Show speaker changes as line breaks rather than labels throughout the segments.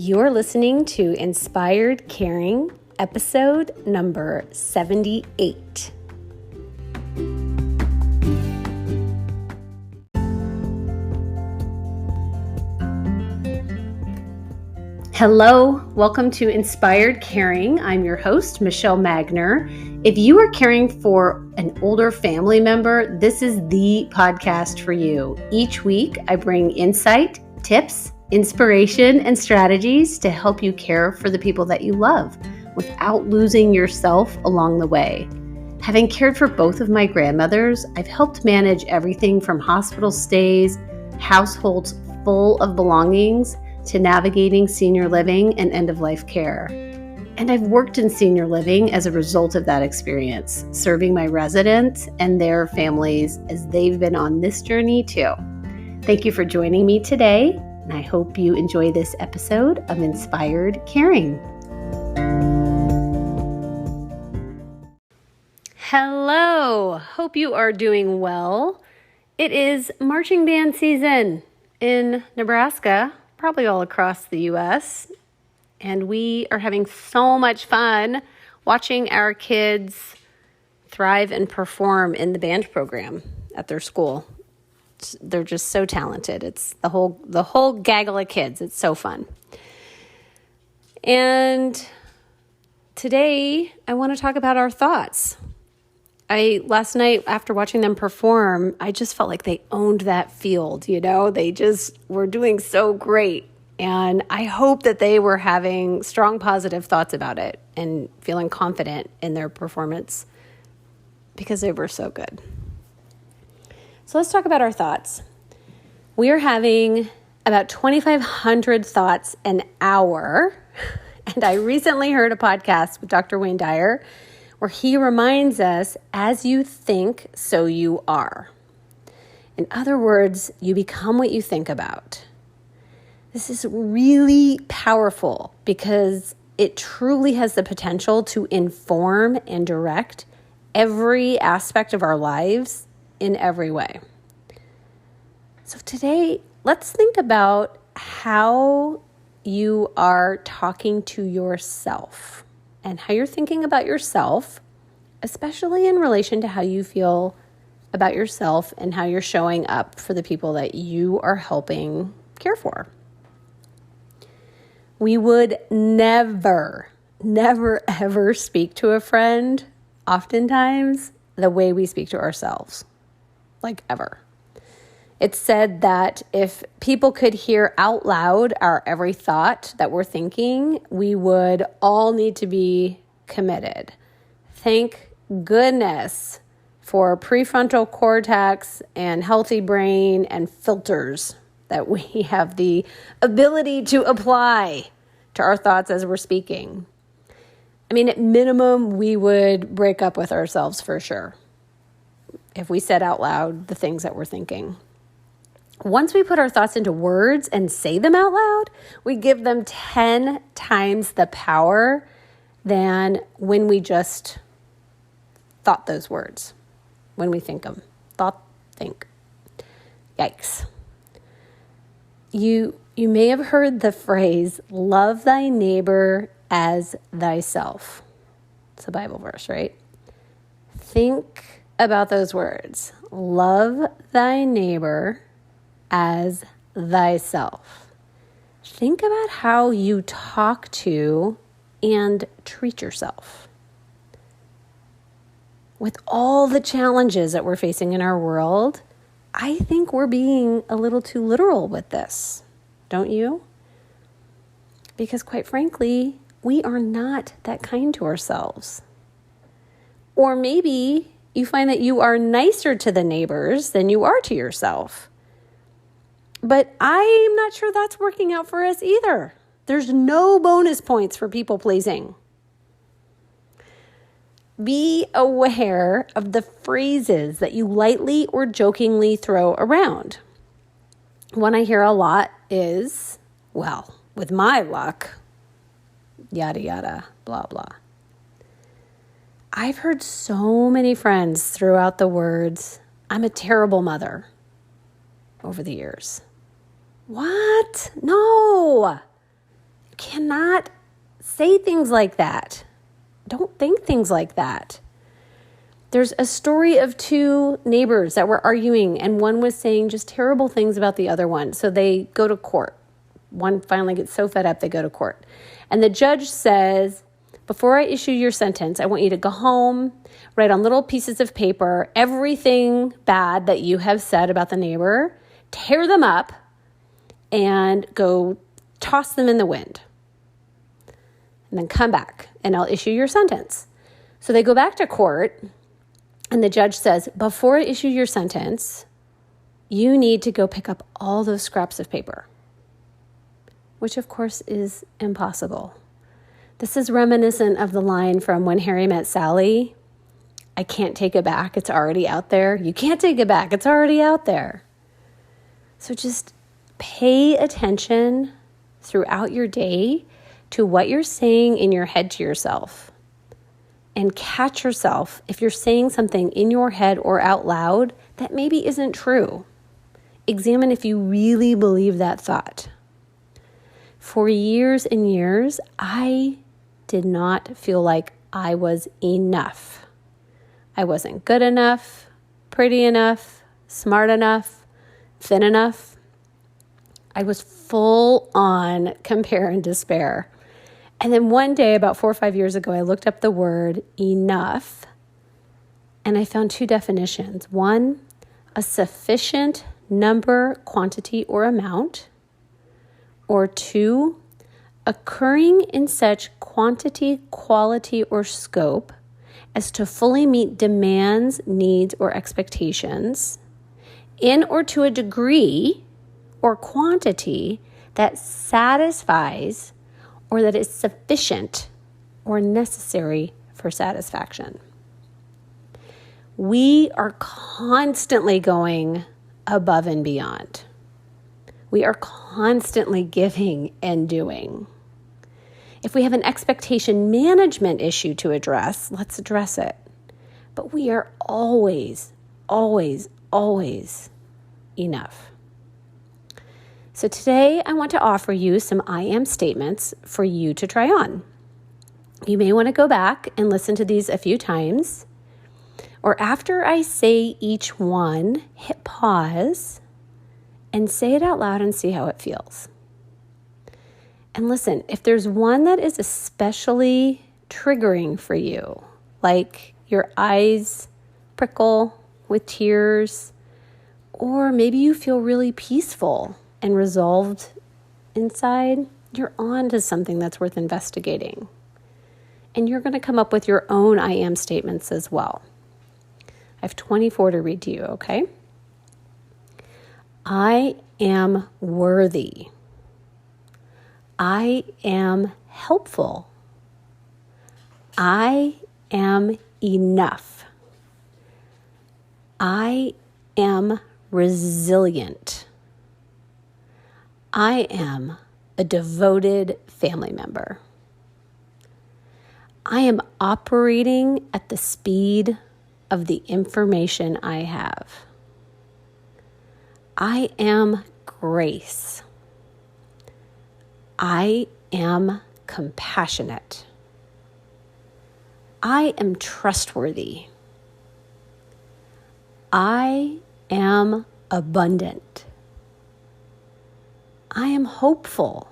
You're listening to Inspired Caring, episode number 78. Hello, welcome to Inspired Caring. I'm your host, Michelle Magner. If you are caring for an older family member, this is the podcast for you. Each week, I bring insight, tips, inspiration, and strategies to help you care for the people that you love without losing yourself along the way. Having cared for both of my grandmothers, I've helped manage everything from hospital stays, households full of belongings, to navigating senior living and end-of-life care. And I've worked in senior living as a result of that experience, serving my residents and their families as they've been on this journey too. Thank you for joining me today, and I hope you enjoy this episode of Inspired Caring. Hello, hope you are doing well. It is marching band season in Nebraska, probably all across the U.S., and we are having so much fun watching our kids thrive and perform in the band program at their school. They're just so talented. It's the whole gaggle of kids. It's so fun. And today I want to talk about our thoughts. Last night after watching them perform, I just felt like they owned that field, they just were doing so great. And I hope that they were having strong positive thoughts about it and feeling confident in their performance because they were so good. So let's talk about our thoughts. We are having about 2,500 thoughts an hour. And I recently heard a podcast with Dr. Wayne Dyer where he reminds us, as you think, so you are. In other words, you become what you think about. This is really powerful because it truly has the potential to inform and direct every aspect of our lives in every way. So today, let's think about how you are talking to yourself and how you're thinking about yourself, especially in relation to how you feel about yourself and how you're showing up for the people that you are helping care for. We would never, ever speak to a friend, oftentimes, the way we speak to ourselves, like ever. It's said that if people could hear out loud our every thought that we're thinking, we would all need to be committed. Thank goodness for prefrontal cortex and healthy brain and filters that we have the ability to apply to our thoughts as we're speaking. I mean, at minimum, we would break up with ourselves for sure if we said out loud the things that we're thinking. Once we put our thoughts into words and say them out loud, we give them 10 times the power than when we just thought those words, when we think them. Thought, think. Yikes. You may have heard the phrase, love thy neighbor as thyself. It's a Bible verse, right? Think about those words. Love thy neighbor as thyself. Think about how you talk to and treat yourself. With all the challenges that we're facing in our world, I think we're being a little too literal with this, don't you? Because quite frankly, we are not that kind to ourselves. Or maybe you find that you are nicer to the neighbors than you are to yourself. But I'm not sure that's working out for us either. There's no bonus points for people pleasing. Be aware of the phrases that you lightly or jokingly throw around. One I hear a lot is, well, with my luck, yada, yada, blah, blah. I've heard so many friends throw out the words, I'm a terrible mother, over the years. What? No. cannot say things like that. Don't think things like that. There's a story of two neighbors that were arguing, and one was saying just terrible things about the other one. So they go to court. One finally gets so fed up, they go to court. And the judge says, before I issue your sentence, I want you to go home, write on little pieces of paper everything bad that you have said about the neighbor, tear them up, and go toss them in the wind. And then come back, and I'll issue your sentence. So they go back to court, and the judge says, before I issue your sentence, you need to go pick up all those scraps of paper, which of course is impossible. This is reminiscent of the line from When Harry Met Sally. I can't take it back. It's already out there. You can't take it back. It's already out there. So just pay attention throughout your day to what you're saying in your head to yourself. And catch yourself if you're saying something in your head or out loud that maybe isn't true. Examine if you really believe that thought. For years and years, I did not feel like I was enough. I wasn't good enough, pretty enough, smart enough, thin enough. I was full on compare and despair. And then one day, about 4 or 5 years ago, I looked up the word enough, and I found two definitions. One, a sufficient number, quantity, or amount. Or two, occurring in such quantity, quality, or scope as to fully meet demands, needs, or expectations in or to a degree or quantity that satisfies or that is sufficient or necessary for satisfaction. We are constantly going above and beyond. We are constantly giving and doing. If we have an expectation management issue to address, let's address it. But we are always, always, always enough. So today I want to offer you some I am statements for you to try on. You may want to go back and listen to these a few times. Or after I say each one, hit pause and say it out loud and see how it feels. And listen, if there's one that is especially triggering for you, like your eyes prickle with tears, or maybe you feel really peaceful and resolved inside, you're on to something that's worth investigating. And you're going to come up with your own I am statements as well. I have 24 to read to you, okay? I am worthy. I am helpful. I am enough. I am resilient. I am a devoted family member. I am operating at the speed of the information I have. I am grace. I am compassionate. I am trustworthy. I am abundant. I am hopeful.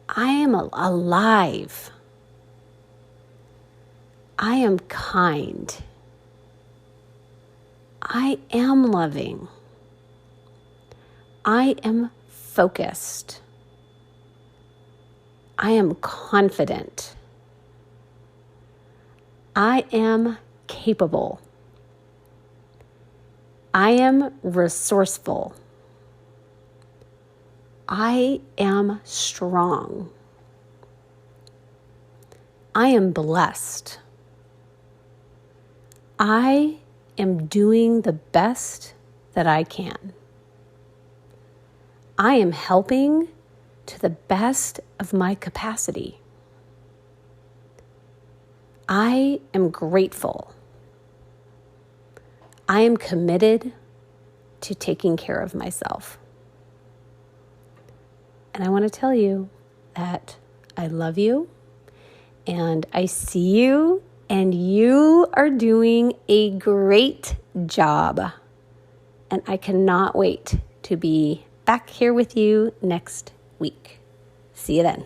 I am alive. I am kind. I am loving. I am focused. I am confident. I am capable. I am resourceful. I am strong. I am blessed. I am doing the best that I can. I am helping to the best of my capacity. I am grateful. I am committed to taking care of myself. And I want to tell you, that I love you and I see you and you are doing a great job. And I cannot wait to be back here with you next week. See you then.